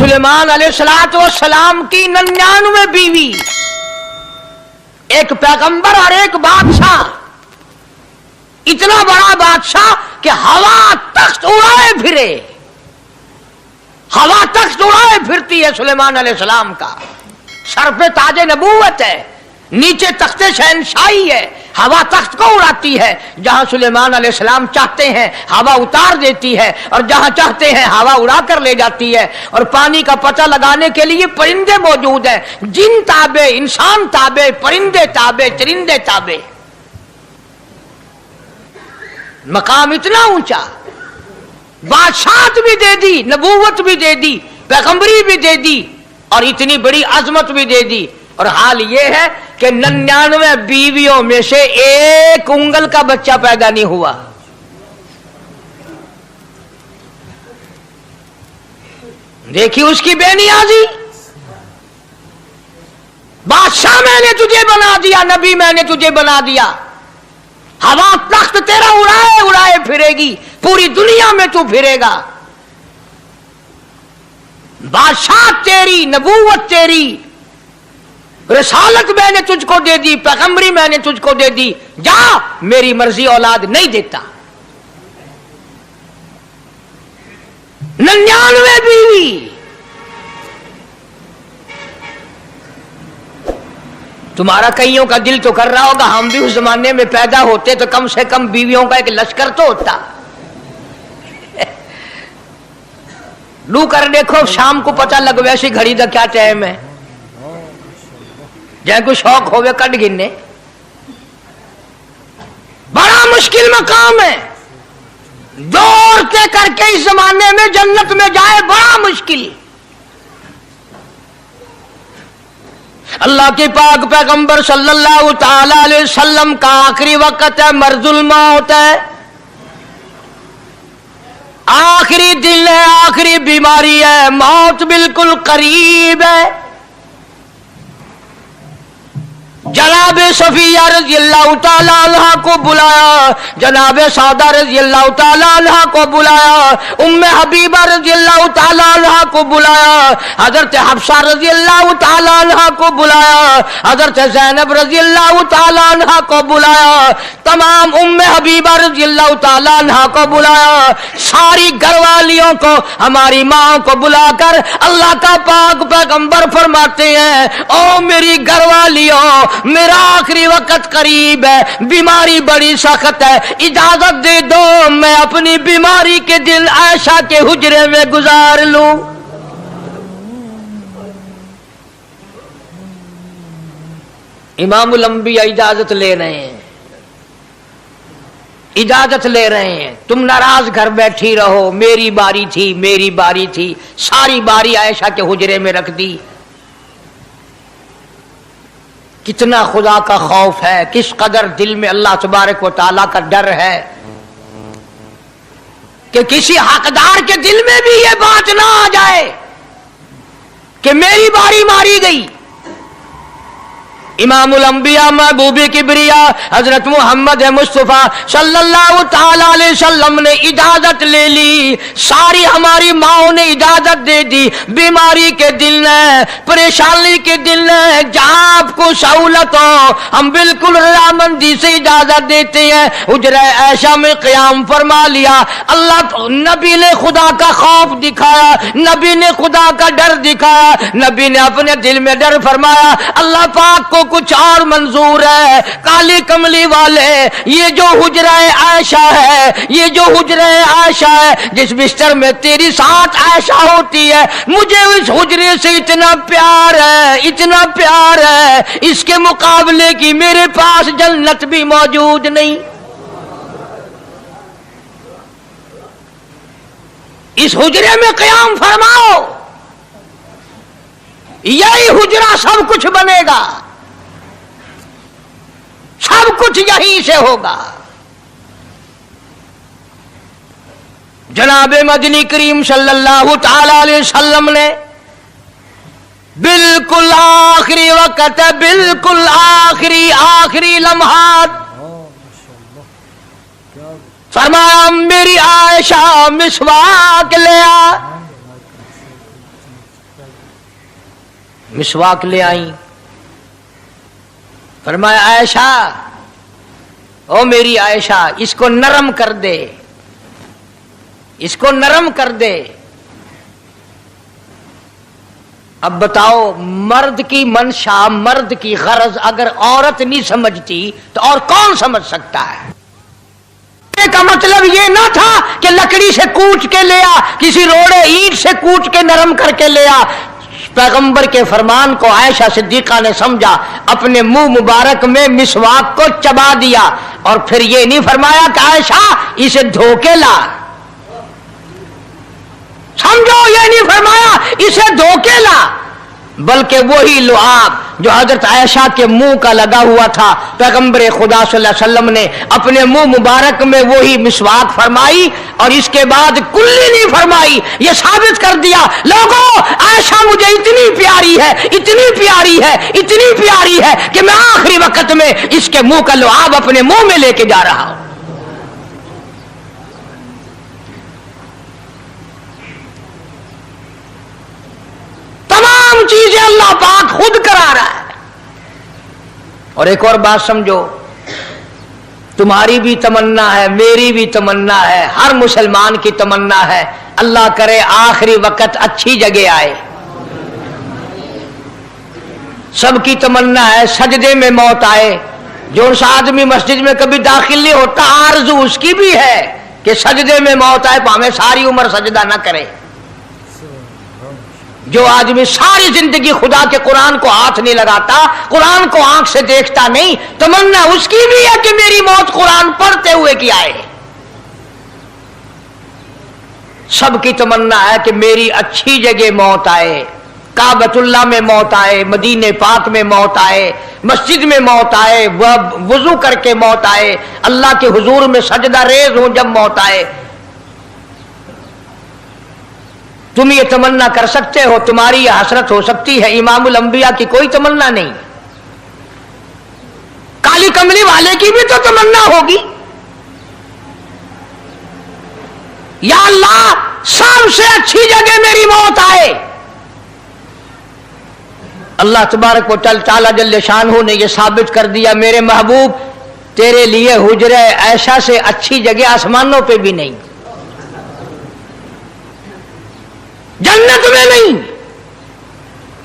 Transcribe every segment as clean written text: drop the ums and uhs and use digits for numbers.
सुलेमान अलैहिस्सलाम की 99 बीवी, एक पैगंबर और एक बादशाह, इतना बड़ा बादशाह कि हवा तख्त उड़ाए फिरे, हवा तख्त उड़ाए फिरती है सुलेमान अलैहिस्सलाम का। सर पे ताजे नबूवत है, नीचे तख्ते शहनशाही है, हवा तख्त को उड़ाती है। जहां सुलेमान अलैहिस्सलाम चाहते हैं हवा उतार देती है, और जहां चाहते हैं हवा उड़ा कर ले जाती है। और पानी का पता लगाने के लिए परिंदे मौजूद हैं, जिन ताबे, इंसान ताबे, परिंदे ताबे, चरिंदे ताबे। मकाम इतना ऊंचा, बादशाहत भी दे दी, नबूवत भी दे दी, पैगंबरी भी दे दी, और इतनी बड़ी अजमत भी दे दी। और हाल यह है कि 99 बीवियों में से एक उंगल का बच्चा पैदा नहीं हुआ। देखी उसकी बेनियाजी। बादशाह मैंने तुझे बना दिया, नबी मैंने तुझे बना दिया, हवा तख्त तेरा उड़ाए उड़ाए फिरेगी, पूरी दुनिया में तू फिरेगा। बादशाह तेरी, नबूवत तेरी, रिसालत मैंने तुझको दे दी, पैगंबरी मैंने तुझको दे दी, जा मेरी मर्जी औलाद नहीं देता। 99 बीवी। तुम्हारा कईयों का दिल तो कर रहा होगा हम भी उस जमाने में पैदा होते तो कम से कम बीवियों का एक लश्कर तो होता। लू कर देखो, शाम को पता लग वैसी घड़ी का क्या टाइम है, जै को शौक होवे कट गिनने। बड़ा मुश्किल मकाम है, दौड़ते करके इस जमाने में जन्नत में जाए बड़ा मुश्किल। अल्लाह के पाक पैगंबर सल्लल्लाहु ताला अलैहि वसल्लम का आखिरी वक्त है, मर्जुल मौत है, आखिरी दिन है, आखिरी बीमारी है, मौत बिल्कुल करीब है। जनाब सफिया रज़ियल्लाहु ताला अन्हा को बुलाया, जनाब सौदा रज़ियल्लाहु ताला अन्हा को बुलाया, उम्मे हबीबा रज़ियल्लाहु ताला अन्हा को बुलाया, हजरत हफ्सा रज़ियल्लाहु ताला अन्हा को बुलाया, हजरत ज़ैनब रज़ियल्लाहु ताला अन्हा को बुलाया, तमाम उम्मे हबीबा रज़ियल्लाहु ताला अन्हा को बुलाया, सारी घरवालियों को, हमारी माँ को बुलाकर अल्लाह का पाक पैगंबर फरमाते हैं, ओ मेरी घरवालियों, मेरा आखिरी वक्त करीब है, बीमारी बड़ी सख्त है, इजाजत दे दो मैं अपनी बीमारी के दिन आयशा के हुजरे में गुजार लूं। इमामुल अंबिया इजाजत ले रहे हैं, इजाजत ले रहे हैं, तुम नाराज घर बैठी रहो, मेरी बारी थी, मेरी बारी थी, सारी बारी आयशा के हुजरे में रख दी। कितना खुदा का खौफ है, किस कदर दिल में अल्लाह तबारक व तआला का डर है कि किसी हकदार के दिल में भी ये बात ना आ जाए कि मेरी बारी मारी गई। इमामुल अंबिया महबूबी किबरिया हजरत मोहम्मद मुस्तफा सल्लल्लाहु ताला अलैहि वसल्लम ने इजाजत ले ली, सारी हमारी माओ ने इजाजत दे दी। बीमारी के दिल है, परेशानी के दिल है, जहां आपको सहूलत हो हम बिल्कुल रजामंदी से इजाजत देते हैं। हुजरा ऐशा में क़याम फरमा लिया, अल्लाह नबी ने खुदा का खौफ दिखाया, नबी ने खुदा का डर दिखाया, नबी ने अपने दिल में डर फरमाया अल्लाह पाक को कुछ और मंजूर है। काली कमली वाले, ये जो हुजरा आयशा है, ये जो हुजरा आयशा है, जिस बिस्तर में तेरी साथ आयशा होती है, मुझे इस हुजरे से इतना प्यार है, इतना प्यार है, इसके मुकाबले की मेरे पास जन्नत भी मौजूद नहीं। इस हुजरे में क़याम फरमाओ, यही हुजरा सब कुछ बनेगा, सब कुछ यहीं से होगा। जनाब मदनी करीम सल्लल्लाहु ताला अलैहि वसल्लम ने बिल्कुल आखिरी वक्त, बिल्कुल आखिरी लम्हात फरमाया मेरी आयशा मिसवाक ले आ। मिसवाक ले आई। फरमाया आयशा, ओ मेरी आयशा, इसको नरम कर दे, इसको नरम कर दे। अब बताओ, मर्द की मंशा, मर्द की गरज अगर औरत नहीं समझती तो और कौन समझ सकता है? का मतलब ये ना था कि लकड़ी से कूच के ले आ, किसी रोड़े ईंट से कूच के नरम करके ले आ। पैगंबर के फरमान को आयशा सिद्दीका ने समझा, अपने मुंह मुबारक में मिसवाक को चबा दिया और फिर ये नहीं फरमाया कि आयशा इसे धो के ला। समझो, ये नहीं फरमाया इसे धो के ला, बल्कि वही लुआब जो हजरत आयशा के मुंह का लगा हुआ था, पैगंबर खुदा सल्लल्लाहु अलैहि वसल्लम ने अपने मुंह मुबारक में वही मिसवाक फरमाई और इसके बाद कुल्ली नहीं फरमाई। ये साबित कर दिया, लोगों, आयशा मुझे इतनी प्यारी है, इतनी प्यारी है, इतनी प्यारी है कि मैं आखिरी वक्त में इसके मुंह का लुआब अपने मुंह में लेके जा रहा हूं। तमाम चीजें अल्लाह पाक खुद करा रहा है। और एक और बात समझो, तुम्हारी भी तमन्ना है, मेरी भी तमन्ना है, हर मुसलमान की तमन्ना है, अल्लाह करे आखिरी वक्त अच्छी जगह आए। सबकी तमन्ना है सजदे में मौत आए। जो आदमी मस्जिद में कभी दाखिल नहीं होता, आरज़ू उसकी भी है कि सजदे में मौत आए, भाਵੇਂ सारी उम्र सजदा ना करे। जो आदमी सारी जिंदगी खुदा के कुरान को हाथ नहीं लगाता, कुरान को आंख से देखता नहीं, तमन्ना उसकी भी है कि मेरी मौत कुरान पढ़ते हुए की आए। सबकी तमन्ना है कि मेरी अच्छी जगह मौत आए, काबतुल्लाह में मौत आए, मदीने पाक में मौत आए, मस्जिद में मौत आए, वजू करके मौत आए, अल्लाह के हुजूर में सजदा रेज हो जब मौत आए। तुम ये तमन्ना कर सकते हो, तुम्हारी यह हसरत हो सकती है। इमामुल अंबिया की कोई तमन्ना नहीं। काली कमली वाले की भी तो तमन्ना होगी, या अल्लाह सबसे अच्छी जगह मेरी मौत आए। अल्लाह तबारक व तआला जल्ले शानहू ने यह साबित कर दिया, मेरे महबूब तेरे लिए हुजरे ऐशा से अच्छी जगह आसमानों पे भी नहीं, जन्नत में नहीं।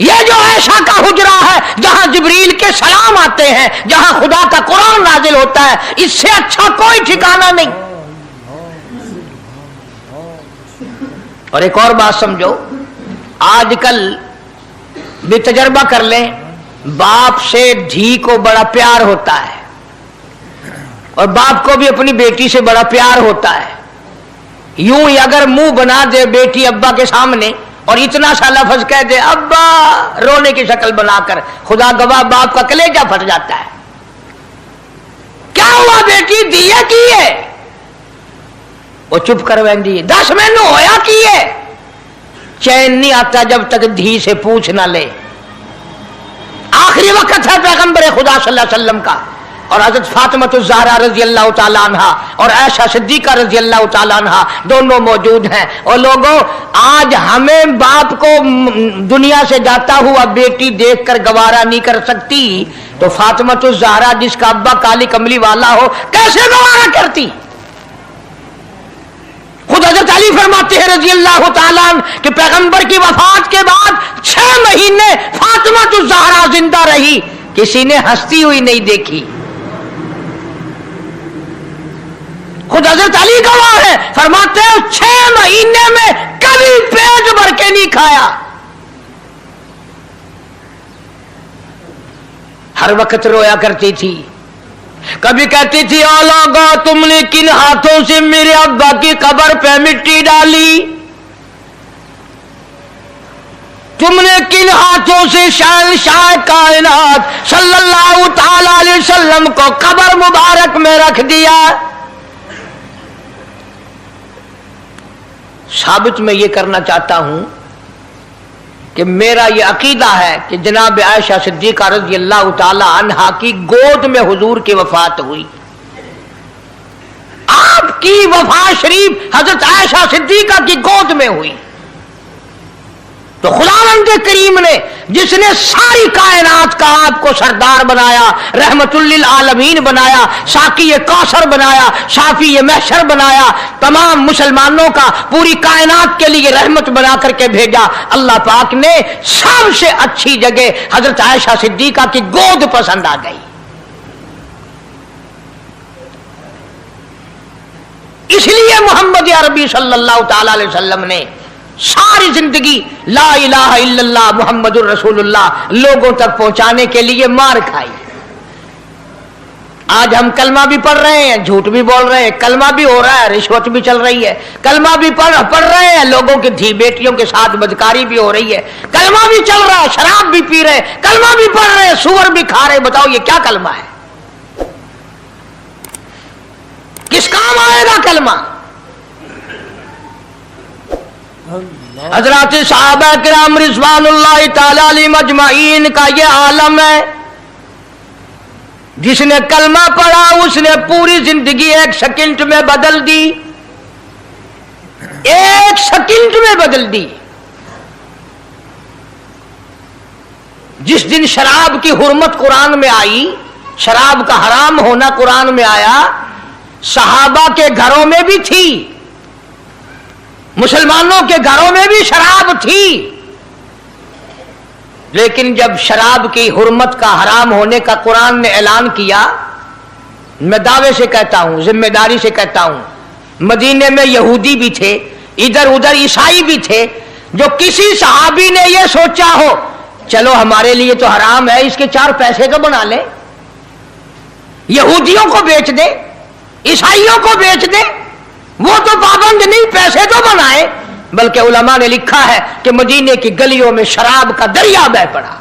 यह जो ऐशा का हुजरा है, जहां जिब्रील के सलाम आते हैं, जहां खुदा का कुरान नाजिल होता है, इससे अच्छा कोई ठिकाना नहीं। और एक और बात समझो, आजकल भी तजर्बा कर लें, बाप से धी को बड़ा प्यार होता है और बाप को भी अपनी बेटी से बड़ा प्यार होता है। यूं ही अगर मुंह बना दे बेटी अब्बा के सामने और इतना सा लफ्ज कह दे अब्बा, रोने की शक्ल बनाकर, खुदा गवाह बाप का कलेजा फट जाता है। क्या हुआ बेटी, दिए की है? वो चुप कर वेंदी, 10 मैनू होया की है। चैन नहीं आता जब तक धी से पूछ ना ले। आखिरी वक्त है पैगंबर खुदा सल्लल्लाहु अलैहि वसल्लम का, और हजरत फातिमा ज़हरा रज़ी अल्लाह ताला अन्हा और आयशा सिद्दीका रज़ी अल्लाह ताला अन्हा दोनों मौजूद हैं। और लोगों, आज हमें बाप को दुनिया से जाता हुआ बेटी देखकर गवारा नहीं कर सकती, तो फातिमा ज़हरा जिसका अब्बा काली कमली वाला हो, कैसे गवारा करती? खुद हजरत अली फरमाते हैं रज़ी अल्लाह ताला अन्हु कि पैगंबर की वफात के बाद 6 महीने फातिमा ज़हरा जिंदा रही, किसी ने हंसती हुई नहीं देखी। खुद हजरत अली गवाह है, फरमाते हैं 6 महीने में कभी पेट भर के नहीं खाया। हर वक्त रोया करती थी। कभी कहती थी, ओ लोगो, तुमने किन हाथों से मेरे अब्बा की कब्र पे मिट्टी डाली? तुमने किन हाथों से शहंशाह कायनात सल्लल्लाहु ताला अलैहि वसल्लम को कब्र मुबारक में रख दिया? साबित मैं ये करना चाहता हूं कि मेरा ये अकीदा है कि जनाब आयशा सिद्दीका रज़ी अल्लाह ताला अन्हा की गोद में हुजूर की वफात हुई। आपकी वफात शरीफ हजरत आयशा सिद्दीका की गोद में हुई। تو खुदावंद करीम ने जिसने सारी कायनात का आपको सरदार बनाया, रहमतुल्लिल आलमीन बनाया, साकी कौसर बनाया, शाफी महशर बनाया, तमाम मुसलमानों का पूरी कायनात के लिए रहमत बना करके भेजा, अल्लाह पाक ने सबसे अच्छी जगह हजरत आयशा सिद्दीका की गोद पसंद आ गई। इसलिए मोहम्मद अरबी सल्लल्लाहु ताला अलैहि वसल्लम ने सारी जिंदगी ला इलाहा इल्लल्लाह मुहम्मदुर रसूलुल्लाह लोगों तक पहुंचाने के लिए मार खाई। आज हम कलमा भी पढ़ रहे हैं, झूठ भी बोल रहे हैं, कलमा भी हो रहा है, रिश्वत भी चल रही है, कलमा भी पढ़ रहे हैं, लोगों की धी बेटियों के साथ बदकारी भी हो रही है, कलमा भी चल रहा है, शराब भी पी रहे, कलमा भी पढ़ रहे, सुअर भी खा रहे। बताओ ये क्या कलमा है? किस काम आएगा कलमा? हजरत सहाबा किराम रिज़वानुल्लाहि ताला अलैहिम अजमाइन का ये आलम है, जिसने कलमा पढ़ा उसने पूरी जिंदगी एक सेकंड में बदल दी, एक सेकंड में बदल दी। जिस दिन शराब की हुर्मत कुरान में आई, शराब का हराम होना कुरान में आया, सहाबा के घरों में भी थी, मुसलमानों के घरों में भी शराब थी, लेकिन जब शराब की हुर्मत का हराम होने का कुरान ने ऐलान किया, मैं दावे से कहता हूं, जिम्मेदारी से कहता हूं, मदीने में यहूदी भी थे, इधर उधर ईसाई भी थे, जो किसी सहाबी ने यह सोचा हो चलो हमारे लिए तो हराम है, इसके 4 पैसे तो बना ले, यहूदियों को बेच दे, ईसाइयों को बेच दे, वो तो पाबंद नहीं, पैसे तो बनाए। बल्कि उलमा ने लिखा है कि मदीने की गलियों में शराब का दरिया बह पड़ा,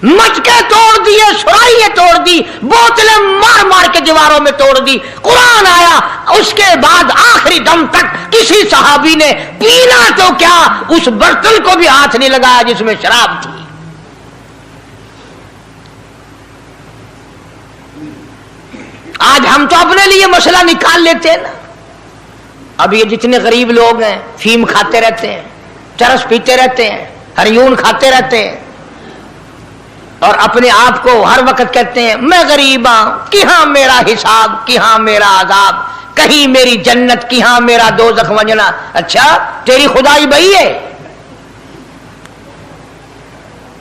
मटके तोड़ दिए, सुराइयां तोड़ दी, बोतलें मार मार के दीवारों में तोड़ दी। कुरान आया, उसके बाद आखिरी दम तक किसी सहाबी ने पीना तो क्या उस बर्तन को भी हाथ नहीं लगाया जिसमें शराब थी। आज हम तो अपने लिए मसला निकाल लेते हैं ना। अब ये जितने गरीब लोग हैं फीम खाते रहते हैं, चरस पीते रहते हैं, हरियून खाते रहते हैं और अपने आप को हर वक्त कहते हैं मैं गरीब हूं, कि हाँ मेरा हिसाब, कि हाँ मेरा आजाब, कहीं मेरी जन्नत, कि हाँ मेरा दोज़ख वंजना। अच्छा तेरी खुदाई बही है?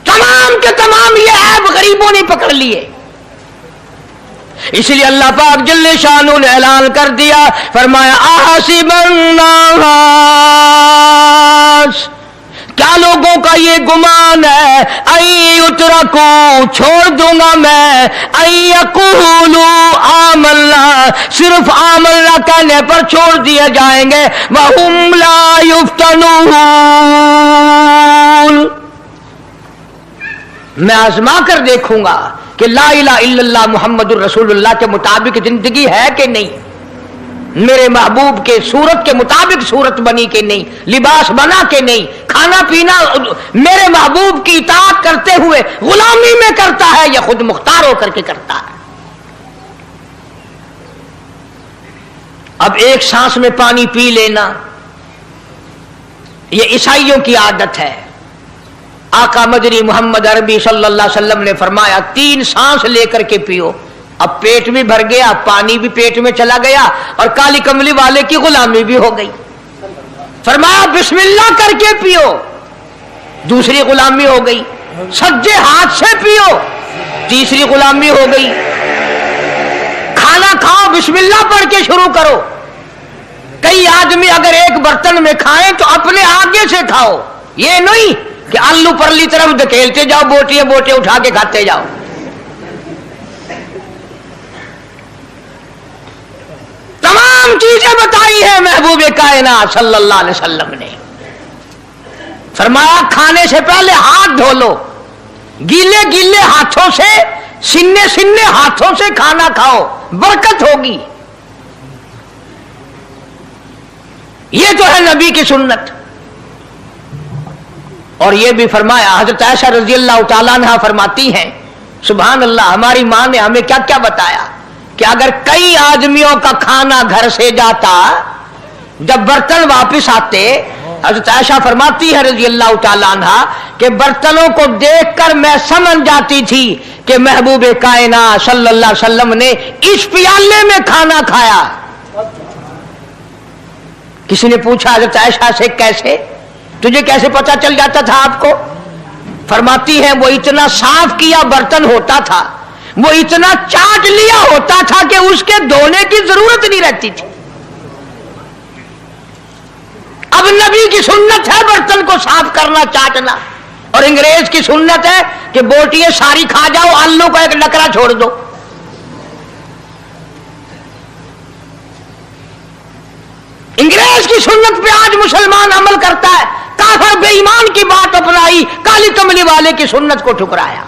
तमाम के तमाम ये ऐब गरीबों ने पकड़ लिए। इसलिए अल्लाह पाक जल्ले शानू ने ऐलान कर दिया, फरमाया आसिबन्नास, क्या लोगों का ये गुमान है, अय्युतरकू, छोड़ दूंगा मैं, अय्यकूलू आमन्ना, सिर्फ आमन्ना कहने पर छोड़ दिए जाएंगे, वहुम ला युफ्तनून, मैं आजमा कर देखूंगा कि ला इलाहा इल्लल्लाह मुहम्मदुर रसूलुल्लाह के मुताबिक जिंदगी है कि नहीं, मेरे महबूब के सूरत के मुताबिक सूरत बनी कि नहीं, लिबास बना कि नहीं, खाना पीना मेरे महबूब की इताअत करते हुए गुलामी में करता है या खुद मुख्तार होकर के करता है। अब एक सांस में पानी पी लेना यह ईसाइयों की आदत है। आका मदनी मोहम्मद अरबी सल्लल्लाहु अलैहि वसल्लम ने फरमाया 3 सांस लेकर के पियो। अब पेट भी भर गया, पानी भी पेट में चला गया और काली कमली वाले की गुलामी भी हो गई। फरमाया बिस्मिल्लाह करके पियो, दूसरी गुलामी हो गई। सज्जे हाथ से पियो, तीसरी गुलामी हो गई। खाना खाओ बिस्मिल्लाह पढ़ के शुरू करो। कई आदमी अगर एक बर्तन में खाएं तो अपने आगे से खाओ, ये नहीं कि आलू परली तरफ धकेलते जाओ, बोटियां बोटियां उठा के खाते जाओ। तमाम चीजें बताई है महबूब कायनात सल्लल्लाहु अलैहि वसल्लम ने। फरमाया खाने से पहले हाथ धो लो, गीले गीले हाथों से, सिन्ने सिन्ने हाथों से खाना खाओ, बरकत होगी। ये तो है नबी की सुन्नत। और ये भी फरमाया, हजरत आयशा रजी अल्लाह तआला अन्हा फरमाती हैं, सुभान अल्लाह, हमारी मां ने हमें क्या क्या बताया कि अगर कई आदमियों का खाना घर से जाता, जब बर्तन वापस आते हज़रत आयशा फरमाती है रज़ी अल्लाह ताला अन्हा कि बर्तनों को देखकर मैं समझ जाती थी कि महबूब कायनात सल्लल्लाहु अलैहि वसल्लम ने इस प्याले में खाना खाया। किसी ने पूछा हज़रत आयशा से कैसे, तुझे कैसे पता चल जाता था आपको? फरमाती है वो इतना साफ किया बर्तन होता था, वो इतना चाट लिया होता था कि उसके धोने की जरूरत नहीं रहती थी। अब नबी की सुन्नत है बर्तन को साफ करना, चाटना, और अंग्रेज की सुन्नत है कि बोटियां सारी खा जाओ, आलू का एक नकरा छोड़ दो। अंग्रेज की सुन्नत पे आज मुसलमान अमल करता है, काफिर बेईमान की बात अपनाई, काली कमली वाले की सुन्नत को ठुकराया।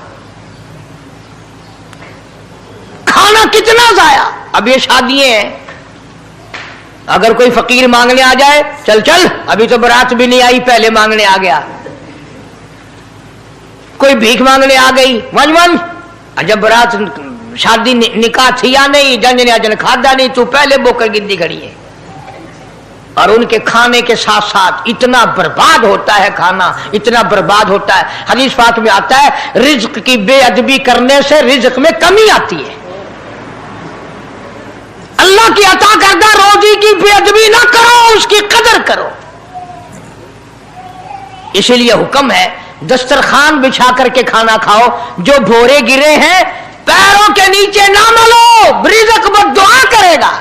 खाना कितना जाया। अब ये शादियां हैं, अगर कोई फकीर मांगने आ जाए, चल चल अभी तो बारात भी नहीं आई पहले मांगने आ गया। कोई भीख मांगने आ गई, वन वन, जब बारात शादी निकाह थी या नहीं, जंज ने अजन खादा नहीं, तू पहले बोकर गिद्दी खड़ी है। और उनके खाने के साथ साथ इतना बर्बाद होता है खाना, इतना बर्बाद होता है। हदीस पाक में आता है रिज्क की बेअदबी करने से रिज्क में कमी आती है। अल्लाह की अता करदा रोजी की बेअदबी ना करो, उसकी कदर करो। इसीलिए हुक्म है दस्तरखान बिछा करके खाना खाओ, जो भोरे गिरे हैं पैरों के नीचे ना मलो, रिज़्क बद्दुआ करेगा।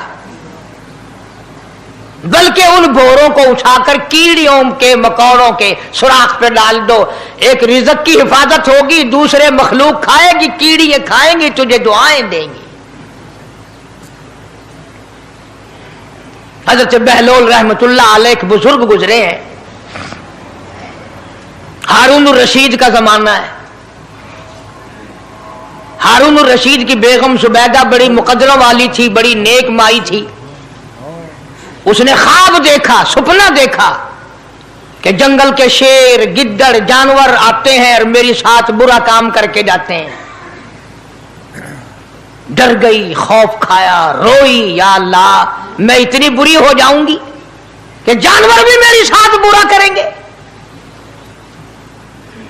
बल्कि उन भोरों को उठाकर कीड़ियों के मकोड़ों के सुराख पे डाल दो, एक रिज़्क की हिफाजत होगी, दूसरे मखलूक खाएगी, कीड़ियां खाएंगी, तुझे दुआएं देंगी। हजरत बहलोल रहमतुल्लाह अलैह एक बुजुर्ग गुजरे हैं, हारून रशीद का जमाना है। हारून रशीद की बेगम सुबैदा बड़ी मुकद्दरों वाली थी, बड़ी नेक माई थी। उसने ख्वाब देखा, सपना देखा कि जंगल के शेर गिद्दड़ जानवर आते हैं और मेरे साथ बुरा काम करके जाते हैं। डर गई, खौफ खाया, रोई, या अल्लाह मैं इतनी बुरी हो जाऊंगी कि जानवर भी मेरे साथ बुरा करेंगे।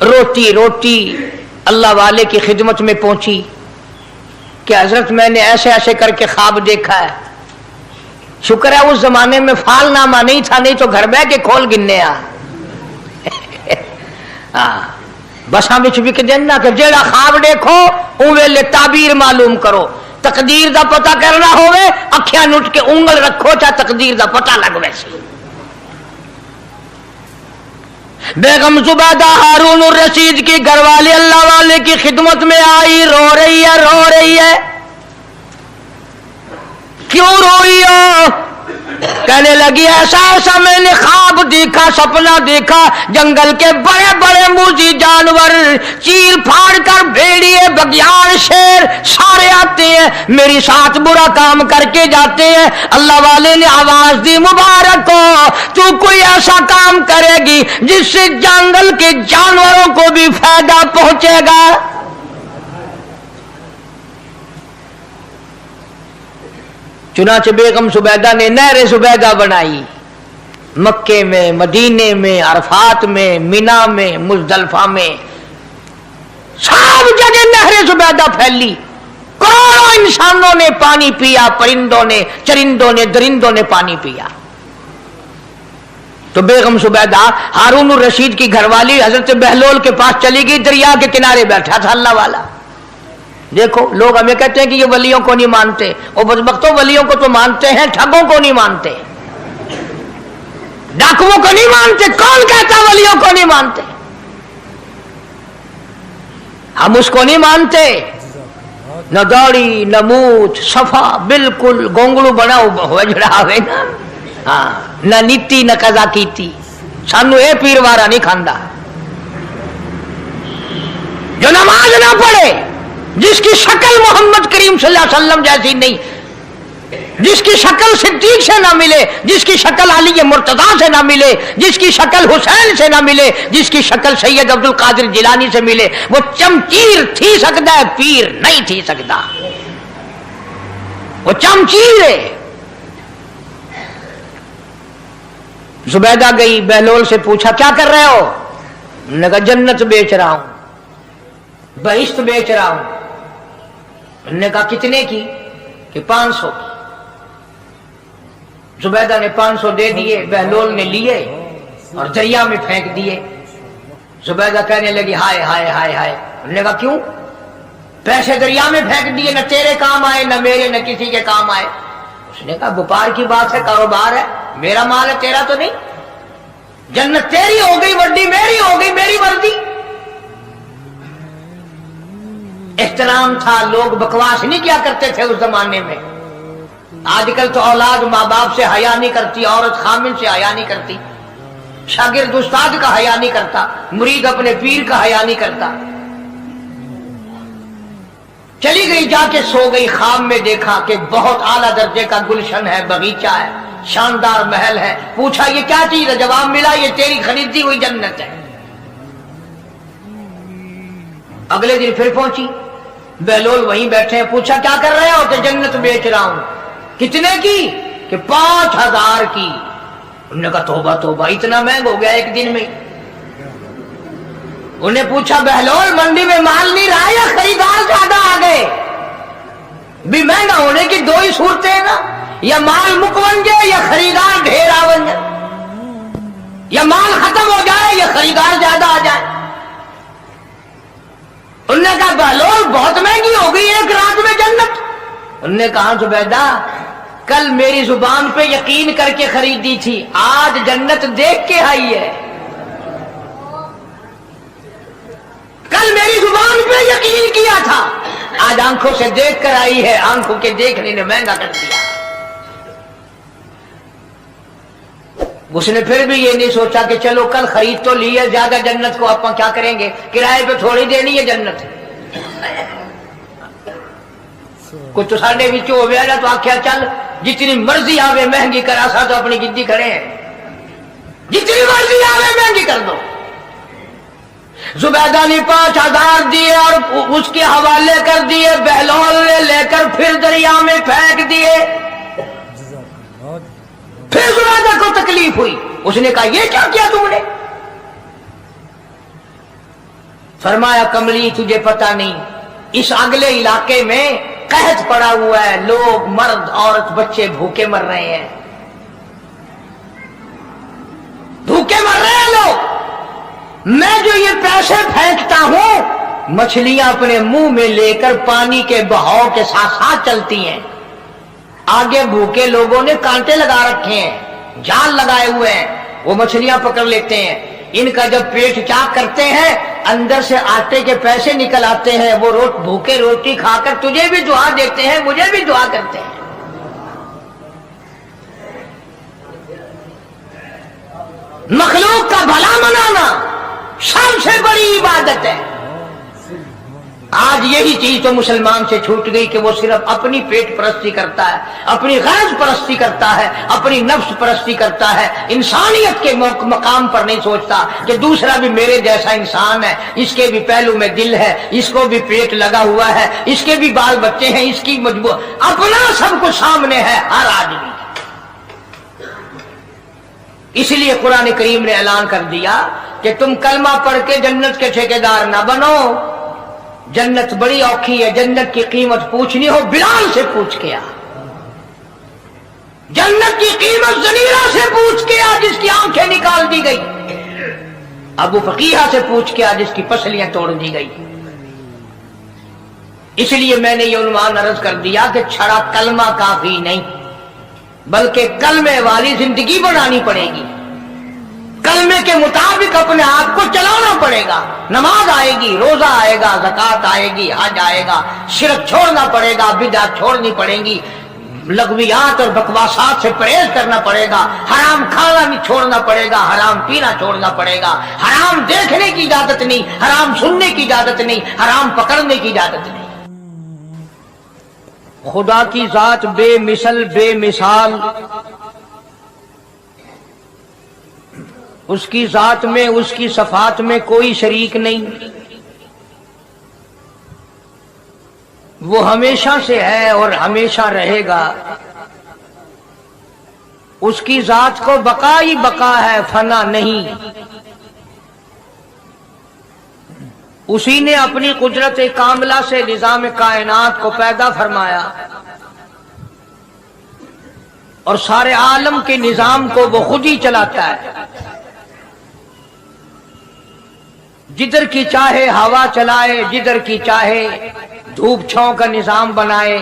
रोती रोती अल्लाह वाले की खिदमत में पहुंची कि हजरत मैंने ऐसे ऐसे करके ख्वाब देखा है। शुक्र है उस जमाने में फालनामा नहीं था, नहीं तो घर बह के खोल गिनने बस हम बिक देना कि जेड़ा ख्वाब देखो उवेले ताबीर मालूम करो। तकदीर दा पता करना होवे, अखियां नुट के उंगल रखो, चाहे तकदीर दा पता लग वैसे। बेगम जुबैदा हारून रशीद की घरवाली अल्लाह वाले की खिदमत में आई, रो रही है, रो रही है। क्यों रोई हो? कहने लगी ऐसा ऐसा मैंने ख्वाब देखा, सपना देखा, जंगल के बड़े बड़े मुजी जानवर चीर फाड़ कर भेड़िए बगियान शेर सारे आते हैं, मेरी साथ बुरा काम करके जाते हैं। अल्लाह वाले ने आवाज दी मुबारक हो, तू कोई ऐसा काम करेगी जिससे जंगल के जानवरों को भी फायदा पहुंचेगा। चुनाचे बेगम सुबैदा ने नहर सुबैदा बनाई, मक्के में, मदीने में, अरफात में, मिना में, मुजदलफा में, सब जगह नहर सुबैदा फैली। करोड़ों इंसानों ने पानी पिया, परिंदों ने, चरिंदों ने, दरिंदों ने पानी पिया। तो बेगम सुबैदा हारून रशीद की घरवाली हजरत बहलोल के पास चली गई, दरिया के किनारे बैठा था अल्लाह वाला। देखो लोग हमें कहते हैं कि ये वलियों को नहीं मानते, और बदबख्तों वलियों को तो मानते हैं, ठगों को नहीं मानते, डाकुओं को नहीं मानते। कौन कहता वलियों को नहीं मानते? हम उसको नहीं मानते, न दौड़ी न मूछ, सफा बिल्कुल गोंगलू बना हुआ जड़ा हुए ना, हाँ, न नीति न कजा कीती, सानू ये पीर वारा नहीं खांदा। जो नमाज ना पढ़े, जिसकी शक्ल मोहम्मद करीम सल्लल्लाहु अलैहि वसल्लम जैसी नहीं, जिसकी शक्ल सिद्दीक से ना मिले, जिसकी शक्ल अली मुर्तजा से ना मिले, जिसकी शक्ल हुसैन से ना मिले, जिसकी शक्ल सैयद अब्दुल कादिर जिलानी से मिले, वो चमचीर थी सकता है, पीर नहीं थी सकता। वो चमचीर है। जुबैदा गई, बहलोल से पूछा क्या कर रहे हो? उन्होंने कहा जन्नत बेच रहा हूं, बहिश्त बेच रहा हूं। उन्होंने कहा कितने की? कि 500 की। जुबैदा ने 500 दे दिए, बहलोल ने लिए और दरिया में फेंक दिए। जुबैदा कहने लगी हाय हाय हाय हाय। उन्होंने कहा क्यों? पैसे दरिया में फेंक दिए, न तेरे काम आए न मेरे, न किसी के काम आए। उसने कहा व्यापार की बात है, कारोबार है, मेरा माल है, तेरा तो नहीं। जन्नत तेरी हो गई, वर्दी मेरी हो गई, मेरी वर्दी। एहतराम था, लोग बकवास नहीं किया करते थे उस जमाने में। आजकल तो औलाद माँ बाप से हया नहीं करती, औरत खामिन से हया नहीं करती, शागिर्द उस्ताद का हया नहीं करता, मुरीद अपने पीर का हया नहीं करता। चली गई, जाके सो गई, ख्वाब में देखा कि बहुत आला दर्जे का गुलशन है, बगीचा है, शानदार महल है। पूछा ये क्या चीज है? जवाब मिला ये तेरी खरीदी हुई जन्नत है। अगले दिन फिर पहुंची, बहलोल वहीं बैठे हैं। पूछा क्या कर रहे हो? तो जन्नत बेच रहा हूं। कितने की? कि 5000 की। उन्होंने कहा तौबा तौबा, इतना महंगा हो गया एक दिन में। उन्हें पूछा बहलोल मंडी में माल नहीं रहा या खरीदार ज्यादा आ गए? भी महंगा होने की दो ही सूरतें हैं ना, या माल मुक बन जाए या खरीदार ढेर आ बन जाए, या माल खत्म हो जाए या खरीदार ज्यादा आ जाए। उन्होंने कहा बहलोल बहुत महंगी हो गई एक रात में जन्नत। उन्होंने कहा जुबैदा कल मेरी जुबान पे यकीन करके खरीदी थी, आज जन्नत देख के आई है। कल मेरी जुबान पे यकीन किया था, आज आंखों से देख कर आई है। आंखों के देखने ने महंगा कर दिया। उसने फिर भी ये नहीं सोचा कि चलो कल खरीद तो ली है, ज्यादा जन्नत को अपन क्या करेंगे, किराए पे थोड़ी देनी है जन्नत। कुछ तो साढ़े बिच हो गया ना, तो आख्या चल जितनी मर्जी आवे महंगी करा सा, तो अपनी जिद्दी खड़े हैं, जितनी मर्जी आवे महंगी कर दो। जुबैदा ने 5000 दिए और उसके हवाले कर दिए। बहलोल ने लेकर फिर दरिया में फेंक दिए। फिर जुबैदा को तकलीफ हुई। उसने कहा ये क्या किया तुमने? फरमाया कमली तुझे पता नहीं, इस अगले इलाके में कहत पड़ा हुआ है, लोग मर्द औरत बच्चे भूखे मर रहे हैं, भूखे मर रहे हैं लोग। मैं जो ये पैसे फेंकता हूं, मछलियां अपने मुंह में लेकर पानी के बहाव के साथ साथ चलती हैं। आगे भूखे लोगों ने कांटे लगा रखे हैं, जाल लगाए हुए हैं, वो मछलियां पकड़ लेते हैं। इनका जब पेट चाक करते हैं, अंदर से आटे के पैसे निकल आते हैं। वो भूखे रोटी खाकर तुझे भी दुआ देते हैं, मुझे भी दुआ करते हैं। मखलूक का भला मनाना सबसे बड़ी इबादत है। आज यही चीज तो मुसलमान से छूट गई कि वो सिर्फ अपनी पेट परस्ती करता है, अपनी गरज परस्ती करता है, अपनी नफ्स परस्ती करता है। इंसानियत के मकाम पर नहीं सोचता कि दूसरा भी मेरे जैसा इंसान है, इसके भी पहलू में दिल है, इसको भी पेट लगा हुआ है, इसके भी बाल बच्चे हैं, इसकी मजबूर, अपना सब कुछ सामने है हर आदमी। इसलिए कुरान करीम ने ऐलान कर दिया कि तुम कलमा पढ़ के जन्नत के ठेकेदार ना बनो। जन्नत बड़ी औखी है, जन्नत की कीमत पूछनी हो बिलाल से पूछ के आ, जन्नत की कीमत जनीरा से पूछ के आ जिसकी आंखें निकाल दी गई, अबू फकीहा से पूछ के आ जिसकी पसलियां तोड़ दी गई। इसलिए मैंने ये उन्वान अर्ज कर दिया कि छड़ा कलमा काफी नहीं, बल्कि कलमे वाली जिंदगी बनानी पड़ेगी। कलमे के मुताबिक अपने आप को चलाना पड़ेगा। नमाज आएगी, रोजा आएगा, ज़कात आएगी, हज आएगा, शिरक छोड़ना पड़ेगा, बिदअत छोड़नी पड़ेगी, लगवियात और बकवासात से परहेज करना पड़ेगा, हराम खाना नहीं छोड़ना पड़ेगा, हराम पीना छोड़ना पड़ेगा, हराम देखने की इजाजत नहीं, हराम सुनने की इजाजत नहीं, हराम पकड़ने की इजाजत नहीं। खुदा की जात बेमिसल बेमिसाल, उसकी जात में उसकी सफात में कोई शरीक नहीं। वो हमेशा से है और हमेशा रहेगा। اس کی ذات کو بقا ہی بقا ہے، فنا نہیں۔ اسی نے اپنی قدرت کاملہ سے نظام کائنات کو پیدا فرمایا اور سارے عالم کے نظام کو وہ خود ہی چلاتا ہے۔ جدھر کی چاہے ہوا چلائے، جدھر کی چاہے دھوپ چھاؤں کا نظام بنائے،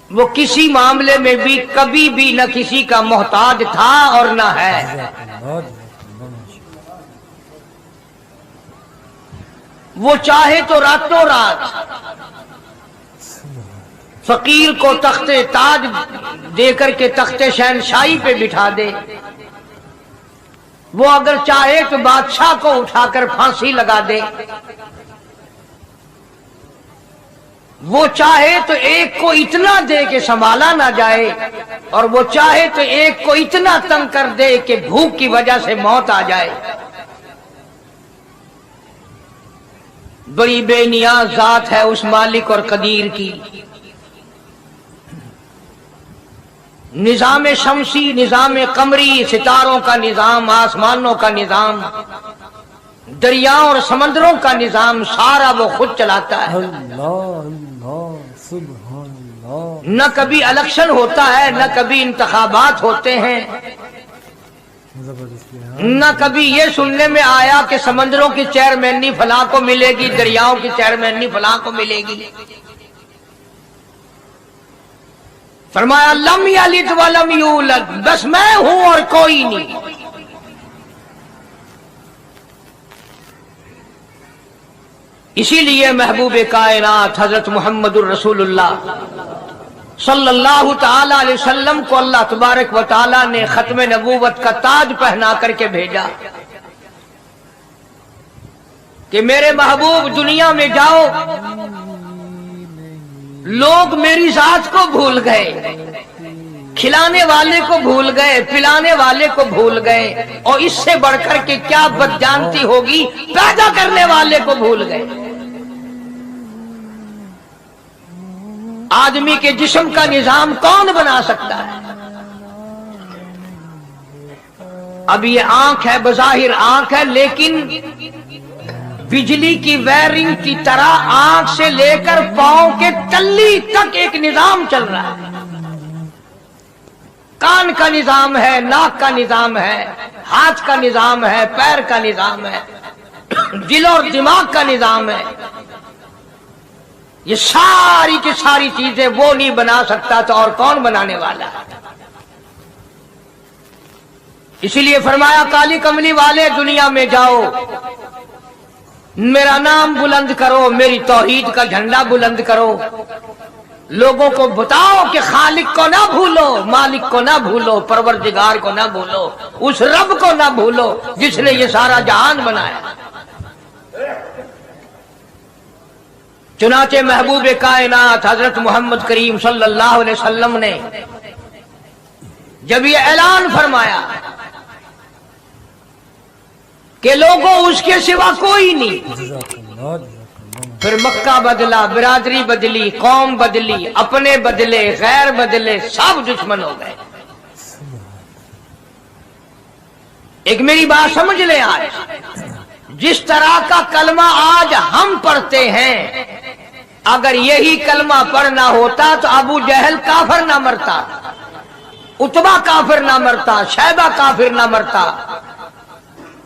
وہ کسی معاملے میں بھی کبھی بھی نہ کسی کا محتاج تھا اور نہ ہے۔ وہ چاہے تو راتوں رات فقیر کو تخت تاج دے کر کے تخت شہنشاہی پہ بٹھا دے، وہ اگر چاہے تو بادشاہ کو اٹھا کر پھانسی لگا دے، وہ چاہے تو ایک کو اتنا دے کہ سنبھالا نہ جائے، اور وہ چاہے تو ایک کو اتنا تنگ کر دے کہ بھوک کی وجہ سے موت آ جائے۔ بڑی بے نیاز ذات ہے اس مالک اور قدیر کی۔ نظام شمسی، نظام قمری، ستاروں کا نظام، آسمانوں کا نظام، دریاؤں اور سمندروں کا نظام، سارا وہ خود چلاتا ہے۔ نہ کبھی الیکشن ہوتا ہے، نہ کبھی انتخابات ہوتے ہیں، نہ کبھی یہ سننے میں آیا کہ سمندروں کی چیئرمینی فلاں کو ملے گی، دریاؤں کی چیئرمینی فلاں کو ملے گی۔ فرمایا لم یلد ولم یولد، بس میں ہوں اور کوئی نہیں۔ اسی لیے محبوب کائنات حضرت محمد الرسول اللہ صلی اللہ تعالی علیہ وسلم کو اللہ تبارک و تعالی نے ختم نبوت کا تاج پہنا کر کے بھیجا کہ میرے محبوب دنیا میں جاؤ، لوگ میری ذات کو بھول گئے، کھلانے والے کو بھول گئے، پلانے والے کو بھول گئے، اور اس سے بڑھ کر کے کیا بدجانتی ہوگی، پیدا کرنے والے کو بھول گئے۔ آدمی کے جسم کا نظام کون بنا سکتا ہے؟ اب یہ آنکھ ہے، بظاہر آنکھ ہے، لیکن بجلی کی وائرنگ کی طرح آنکھ سے لے کر پاؤں کے تلی تک ایک نظام چل رہا ہے۔ کان کا نظام ہے، ناک کا نظام ہے، ہاتھ کا نظام ہے، پیر کا نظام ہے، دل اور دماغ کا نظام ہے۔ یہ ساری کی ساری چیزیں وہ نہیں بنا سکتا تو اور کون بنانے والا ہے؟ اسی لیے فرمایا کالی کملی والے دنیا میں جاؤ، میرا نام بلند کرو، میری توحید کا جھنڈا بلند کرو، لوگوں کو بتاؤ کہ خالق کو نہ بھولو، مالک کو نہ بھولو، پروردگار کو نہ بھولو، اس رب کو نہ بھولو جس نے یہ سارا جہان بنایا۔ چنانچہ محبوب کائنات حضرت محمد کریم صلی اللہ علیہ وسلم نے جب یہ اعلان فرمایا کہ لوگوں اس کے سوا کوئی نہیں، پھر مکہ بدلا، برادری بدلی، قوم بدلی، اپنے بدلے، غیر بدلے، سب دشمن ہو گئے۔ ایک میری بات سمجھ لیں، آج جس طرح کا کلمہ آج ہم پڑھتے ہیں، اگر یہی کلمہ پڑھنا ہوتا تو ابو جہل کافر نہ مرتا، عتبہ کافر نہ مرتا، شیبہ کافر نہ مرتا،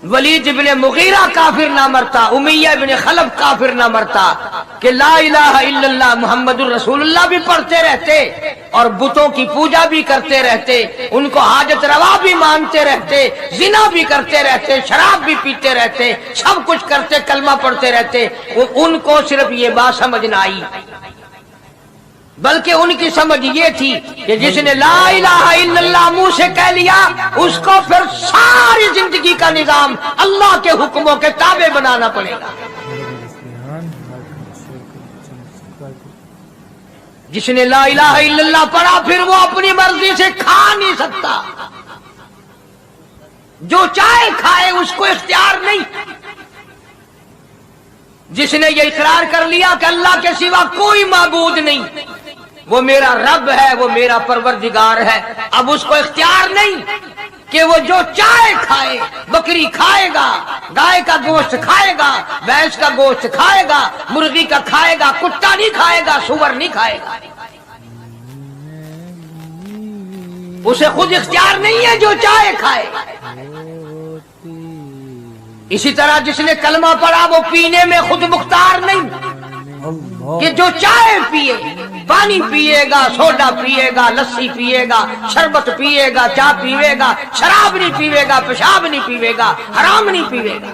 ولید ابن مغیرہ کافر نہ مرتا، امیہ ابن خلف کافر نہ مرتا، کہ لا الہ الا اللہ محمد الرسول اللہ بھی پڑھتے رہتے اور بتوں کی پوجا بھی کرتے رہتے، ان کو حاجت روا بھی مانتے رہتے، زنا بھی کرتے رہتے، شراب بھی پیتے رہتے، سب کچھ کرتے، کلمہ پڑھتے رہتے۔ ان کو صرف یہ بات سمجھ نہ آئی، بلکہ ان کی سمجھ یہ تھی کہ جس نے لا الہ الا اللہ منہ سے کہہ لیا، اس کو پھر ساری زندگی کا نظام اللہ کے حکموں کے تابع بنانا پڑے گا۔ جس نے لا الہ الا اللہ پڑھا، پھر وہ اپنی مرضی سے کھا نہیں سکتا، جو چاہے کھائے، اس کو اختیار نہیں۔ جس نے یہ اقرار کر لیا کہ اللہ کے سوا کوئی معبود نہیں، وہ میرا رب ہے، وہ میرا پروردگار ہے۔ اب اس کو اختیار نہیں کہ وہ جو چاہے کھائے، بکری کھائے گا، گائے کا گوشت کھائے گا، بھینس کا گوشت کھائے گا، مرغی کا کھائے گا، کتا نہیں کھائے گا، سور نہیں کھائے گا۔ اسے خود اختیار نہیں ہے، جو چاہے کھائے۔ اسی طرح جس نے کلمہ پڑھا وہ پینے میں خود مختار نہیں کہ جو چاہے پیے، پانی پیے گا، سوڈا پیے گا، لسی پیے گا، شربت پیے گا، چائے پیے گا، شراب نہیں پیے گا، پیشاب نہیں پیے گا، حرام نہیں پیے گا۔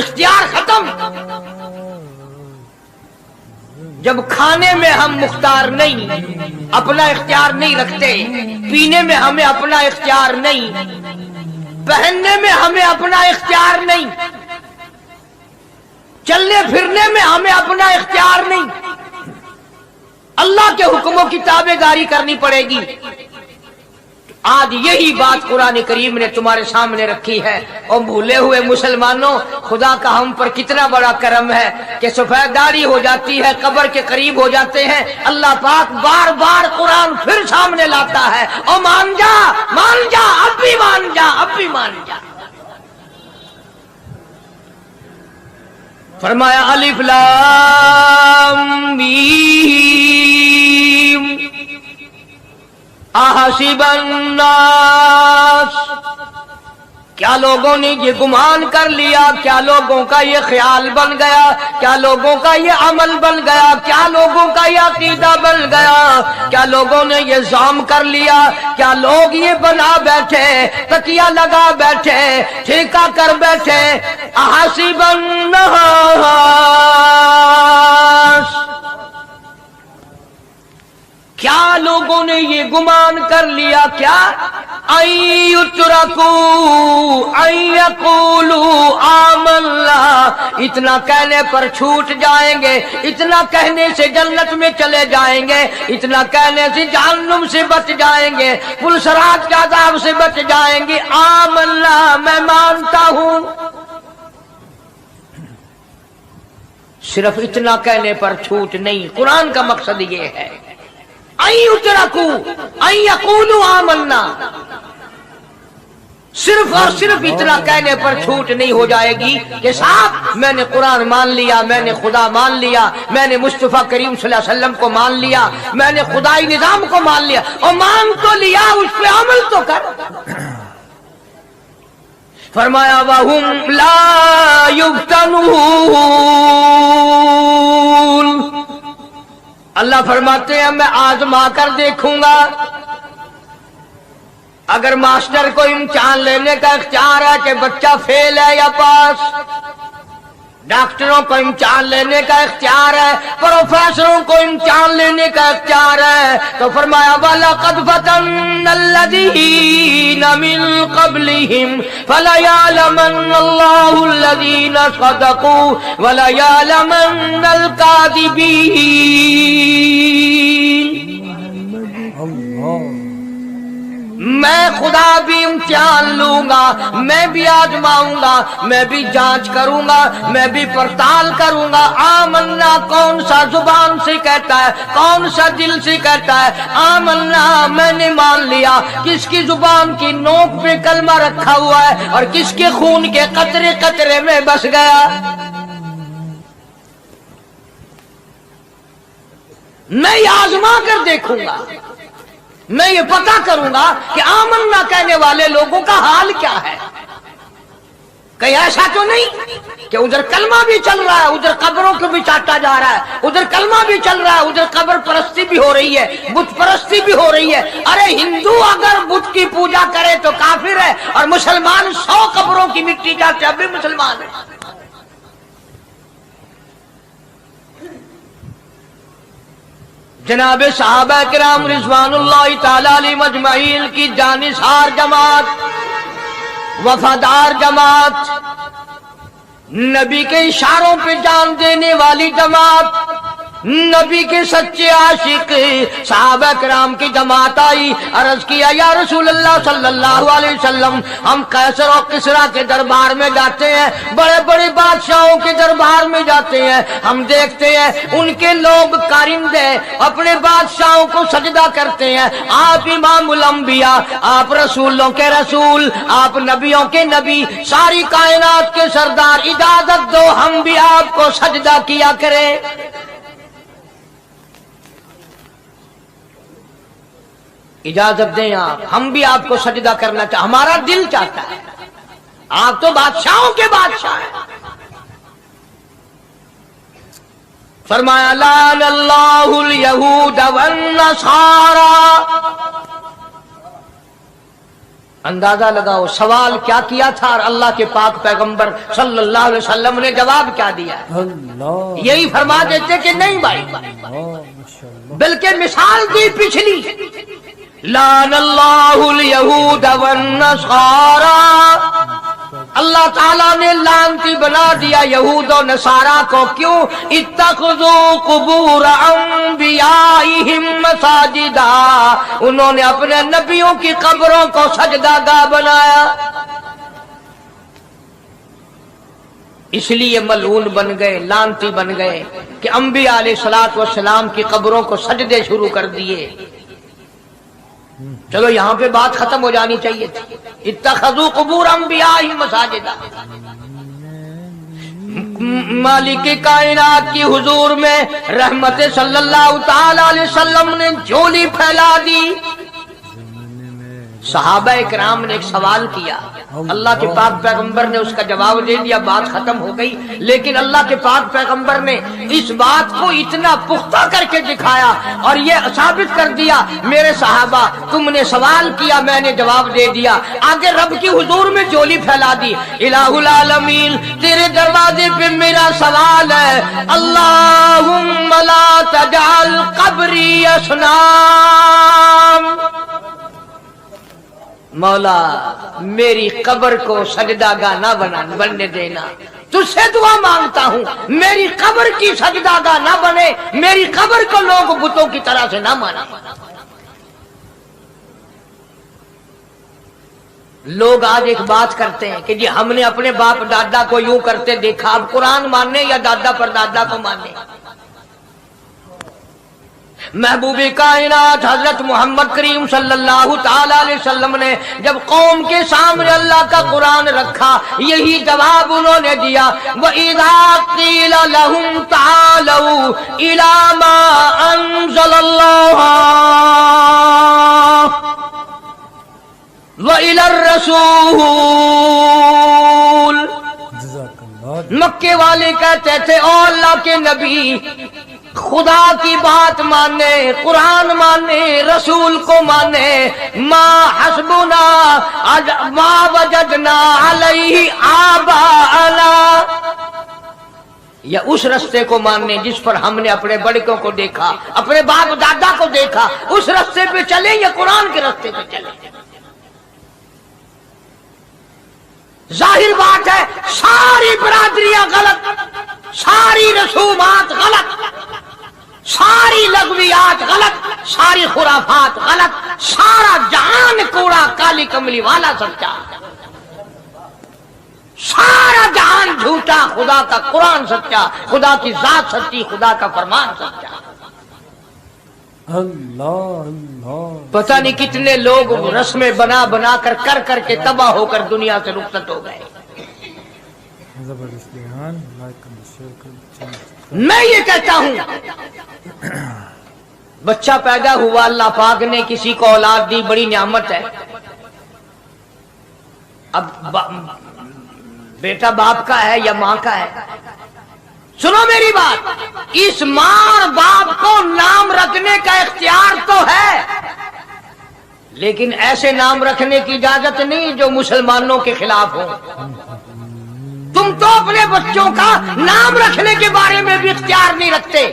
اختیار ختم۔ جب کھانے میں ہم مختار نہیں، اپنا اختیار نہیں رکھتے، پینے میں ہمیں اپنا اختیار نہیں، پہننے میں ہمیں اپنا اختیار نہیں، چلنے پھرنے میں ہمیں اپنا اختیار نہیں، اللہ کے حکموں کی تابع داری کرنی پڑے گی۔ آج یہی بات قرآن کریم نے تمہارے سامنے رکھی ہے۔ اور بھولے ہوئے مسلمانوں، خدا کا ہم پر کتنا بڑا کرم ہے کہ سفید داڑھی ہو جاتی ہے، قبر کے قریب ہو جاتے ہیں، اللہ پاک بار بار قرآن پھر سامنے لاتا ہے، اور مان جا، مان جا، اب بھی مان جا، اب بھی مان جا۔ فرمایا الف لام میم احسب الناس، کیا لوگوں نے یہ گمان کر لیا، کیا لوگوں کا یہ خیال بن گیا، کیا لوگوں کا یہ عمل بن گیا، کیا لوگوں کا یہ عقیدہ بن گیا، کیا لوگوں نے یہ ظام کر لیا، کیا لوگ یہ بنا بیٹھے، تکیہ لگا بیٹھے، ٹھیکہ کر بیٹھے، احسب الناس، کیا لوگوں نے یہ گمان کر لیا، کیا ان یترکوا ان یقولوا آمنا، اتنا کہنے پر چھوٹ جائیں گے، اتنا کہنے سے جنت میں چلے جائیں گے، اتنا کہنے سے جہنم سے بچ جائیں گے، پلسرات کے عذاب سے بچ جائیں گے، آمنا میں مانتا ہوں۔ صرف اتنا کہنے پر چھوٹ نہیں، قرآن کا مقصد یہ ہے ان یترکوا ان یقولوا آمنا، صرف اور صرف اتنا کہنے پر چھوٹ نہیں ہو جائے گی کہ صاحب میں نے قرآن مان لیا، میں نے خدا مان لیا، میں نے مصطفیٰ کریم صلی اللہ علیہ وسلم کو مان لیا، میں نے خدائی نظام کو مان لیا، اور مان تو لیا، اس پہ عمل تو کر۔ فرمایا وَهُمْ لَا يُفْتَنُونَ، اللہ فرماتے ہیں میں آزما کر دیکھوں گا۔ اگر ماسٹر کو امتحان لینے کا اختیار ہے کہ بچہ فیل ہے یا پاس، ڈاکٹروں کو امتحان لینے کا اختیار ہے، پروفیسروں کو امتحان لینے کا اختیار ہے، تو فرمایا وَلَقَدْ فَتَنَّ الَّذِينَ مِن قَبْلِهِمْ فَلَيَعْلَمَنَّ اللَّهُ الَّذِينَ صَدَقُوا وَلَيَعْلَمَنَّ الْكَاذِبِينَ۔ میں خدا بھی امتحان لوں گا، میں بھی آزماؤں گا، میں بھی جانچ کروں گا، میں بھی پڑتال کروں گا۔ آمنا کون سا زبان سے کہتا ہے، کون سا دل سے کہتا ہے آمنا میں نے مان لیا، کس کی زبان کی نوک پہ کلمہ رکھا ہوا ہے اور کس کے خون کے قطرے قطرے میں بس گیا۔ میں یہ آزما کر دیکھوں گا، میں یہ پتہ کروں گا کہ آمنا کہنے والے لوگوں کا حال کیا ہے۔ کہیں ایسا تو نہیں کہ ادھر کلمہ بھی چل رہا ہے، ادھر قبروں کو بھی چاٹا جا رہا ہے، ادھر کلمہ بھی چل رہا ہے، ادھر قبر پرستی بھی ہو رہی ہے، بت پرستی بھی ہو رہی ہے۔ ارے ہندو اگر بت کی پوجا کرے تو کافر ہے، اور مسلمان 100 قبروں کی مٹی چاٹے اب بھی مسلمان ہے۔ جناب صحابہ کرام رضوان اللہ تعالی علیہم اجمعین کی جانثار جماعت، وفادار جماعت، نبی کے اشاروں پہ جان دینے والی جماعت، نبی کے سچے عاشق صحابہ کرام کی جماعت آئی، عرض کیا یا رسول اللہ صلی اللہ علیہ وسلم، ہم قیصر و کسریٰ کے دربار میں جاتے ہیں، بڑے بڑے بادشاہوں کے دربار میں جاتے ہیں، ہم دیکھتے ہیں ان کے لوگ کارندے اپنے بادشاہوں کو سجدہ کرتے ہیں، آپ امام الانبیاء، آپ رسولوں کے رسول، آپ نبیوں کے نبی، ساری کائنات کے سردار، اجازت دو ہم بھی آپ کو سجدہ کیا کریں۔ اجازت دیں آپ، ہم بھی آپ کو سجدہ کرنا چاہتے، ہمارا دل چاہتا ہے، آپ تو بادشاہوں کے بادشاہ ہیں۔ فرمایا لعن اللہ الیہود والنصارى۔ اندازہ لگاؤ سوال کیا کیا تھا اور اللہ کے پاک پیغمبر صلی اللہ علیہ وسلم نے جواب کیا دیا؟ یہی فرما دیتے کہ نہیں بھائی، بلکہ مثال دی پچھلی، لعن اللہ الیہود والنصارى، اللہ تعالیٰ نے لعنتی بنا دیا یہود و نصارہ کو، کیوں؟ اتخذوا قبور انبیائہم مساجدا، انہوں نے اپنے نبیوں کی قبروں کو سجدہ گاہ بنایا، اس لیے ملعون بن گئے، لعنتی بن گئے کہ انبیاء علیہ الصلوۃ والسلام کی قبروں کو سجدے شروع کر دیے۔ چلو یہاں پہ بات ختم ہو جانی چاہیے تھی، اتخذوا قبور انبیائہم مساجدا۔ مالک کائنات کی حضور میں رحمت صلی اللہ تعالی علیہ وسلم نے جھولی پھیلا دی۔ صحابہ اکرام نے ایک سوال کیا، اللہ کے پاک پیغمبر نے اس کا جواب دے دیا، بات ختم ہو گئی، لیکن اللہ کے پاک پیغمبر نے اس بات کو اتنا پختہ کر کے دکھایا اور یہ ثابت کر دیا، میرے صحابہ تم نے سوال کیا، میں نے جواب دے دیا، آگے رب کی حضور میں جھولی پھیلا دی۔ الہ العالمین تیرے دروازے پہ میرا سوال ہے، اللہم لا تجعل قبری اصنام، مولا میری قبر کو سجدہ گاہ نہ بننے دینا، تجھ سے دعا مانگتا ہوں میری قبر کی سجدہ گاہ نہ بنے، میری قبر کو لوگ بتوں کی طرح سے نہ مانا۔ لوگ آج ایک بات کرتے ہیں کہ جی ہم نے اپنے باپ دادا کو یوں کرتے دیکھا، اب قرآن ماننے یا دادا پر دادا کو ماننے؟ محبوب کائنات حضرت محمد کریم صلی اللہ تعالی علیہ وسلم نے جب قوم کے سامنے اللہ کا قرآن رکھا، یہی جواب انہوں نے دیا، وَإِذَا قِيلَ لَهُمْ تَعَالَوْا إِلَى مَا أَنزَلَ اللَّهُ وَإِلَى الرَّسُولِ، مکے والے کہتے تھے او اللہ کے نبی، خدا کی بات مانے، قرآن مانے، رسول کو مانے، ما حسبنا ما وجدنا علیہ آباءنا، یا اس رستے کو ماننے جس پر ہم نے اپنے بڑکوں کو دیکھا، اپنے باپ دادا کو دیکھا، اس رستے پہ چلیں یا قرآن کے رستے پہ چلیں؟ ظاہر بات ہے ساری برادریاں غلط، ساری رسومات غلط، ساری لغویات غلط، ساری خرافات غلط، سارا جہان کوڑا کالی کملی والا سچا، سارا جہان جھوٹا، خدا کا قرآن سچا، خدا کی ذات سچی، خدا کا فرمان سچا۔ پتہ نہیں کتنے لوگ رسمیں بنا بنا کر کر کے تباہ ہو کر دنیا سے رخصت ہو گئے۔ میں یہ کہتا ہوں بچہ پیدا ہوا، اللہ پاک نے کسی کو اولاد دی، بڑی نعمت ہے، اب بیٹا باپ کا ہے یا ماں کا ہے؟ سنو میری بات، اس ماں اور باپ کو نام رکھنے کا اختیار تو ہے، لیکن ایسے نام رکھنے کی اجازت نہیں جو مسلمانوں کے خلاف ہو۔ تم تو اپنے بچوں کا نام رکھنے کے بارے میں بھی اختیار نہیں رکھتے،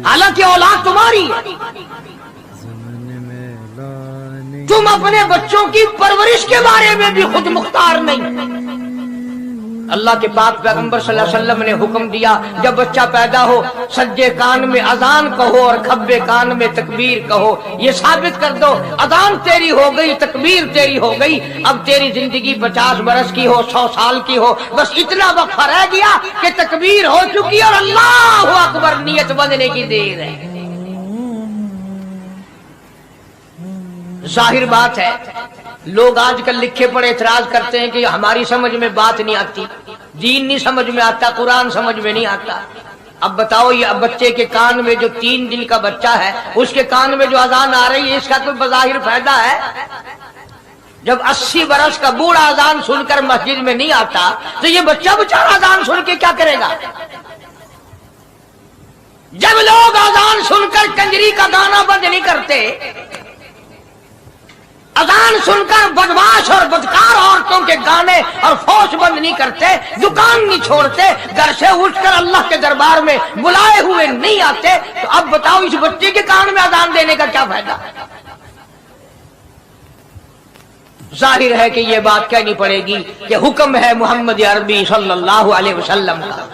حالانکہ اولاد تمہاری ہے۔ تم اپنے بچوں کی پرورش کے بارے میں بھی خود مختار نہیں۔ اللہ کے پاک پیغمبر صلی اللہ علیہ وسلم نے حکم دیا جب بچہ پیدا ہو سجے کان میں اذان کہو اور کھبے کان میں تکبیر کہو. یہ ثابت کر دو اذان تیری ہو گئی تکبیر تیری ہو گئی. اب تیری زندگی 50 برس کی ہو 100 سال کی ہو بس اتنا وقفہ رہ گیا کہ تکبیر ہو چکی اور اللہ اکبر نیت بندنے کی دیر ہے. ظاہر بات ہے لوگ آج کل لکھے پڑے اعتراض کرتے ہیں کہ ہماری سمجھ میں بات نہیں آتی, دین نہیں سمجھ میں آتا, قرآن سمجھ میں نہیں آتا. اب بتاؤ یہ بچے کے کان میں جو 3 دن کا بچہ ہے اس کے کان میں جو اذان آ رہی ہے اس کا کوئی بظاہر فائدہ ہے؟ جب 80 برس کا بوڑھا اذان سن کر مسجد میں نہیں آتا تو یہ بچہ بیچارہ اذان سن کے کیا کرے گا؟ جب لوگ اذان سن کر کنجری کا گانا بند نہیں کرتے, اذان سن کر بدماش اور بدکار عورتوں کے گانے اور فوش بند نہیں کرتے, دکان نہیں چھوڑتے, گھر سے اٹھ کر اللہ کے دربار میں بلائے ہوئے نہیں آتے, تو اب بتاؤ اس بچے کے کان میں اذان دینے کا کیا فائدہ؟ ظاہر ہے کہ یہ بات کہنی پڑے گی کہ حکم ہے محمد عربی صلی اللہ علیہ وسلم کا,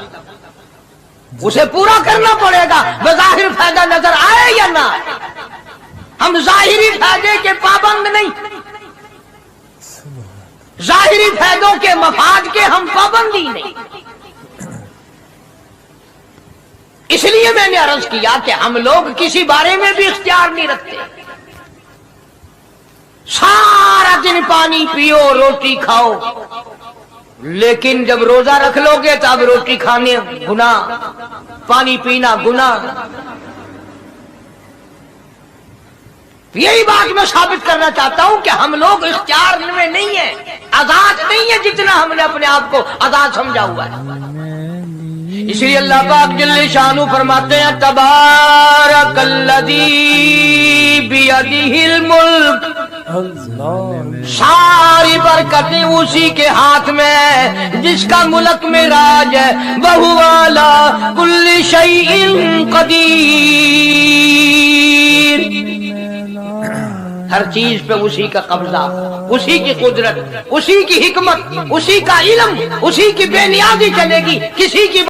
اسے پورا کرنا پڑے گا بظاہر فائدہ نظر آئے یا نہ. ہم ظاہری فائدے کے پابند نہیں, ظاہری فائدوں کے مفاد کے ہم پابندی نہیں. اس لیے میں نے عرض کیا کہ ہم لوگ کسی بارے میں بھی اختیار نہیں رکھتے. سارا دن پانی پیو روٹی کھاؤ, لیکن جب روزہ رکھ لو گے تو اب روٹی کھانے گناہ, پانی پینا گناہ. یہی بات میں ثابت کرنا چاہتا ہوں کہ ہم لوگ اختیار میں نہیں ہیں, آزاد نہیں ہے جتنا ہم نے اپنے آپ کو آزاد سمجھا ہوا ہے. اس لیے اللہ پاک جل شانہ فرماتے ہیں تبارک الذی بیدہ الملک, ساری برکتیں اسی کے ہاتھ میں جس کا ملک میں راج ہے. وَهُوَ عَلَىٰ كُلِّ شَيْءٍ قدیر, ہر چیز پہ اسی کا قبضہ, اسی کی قدرت, اسی کی حکمت, اسی کا علم, اسی کی بے نیازی چلے گی. کسی کی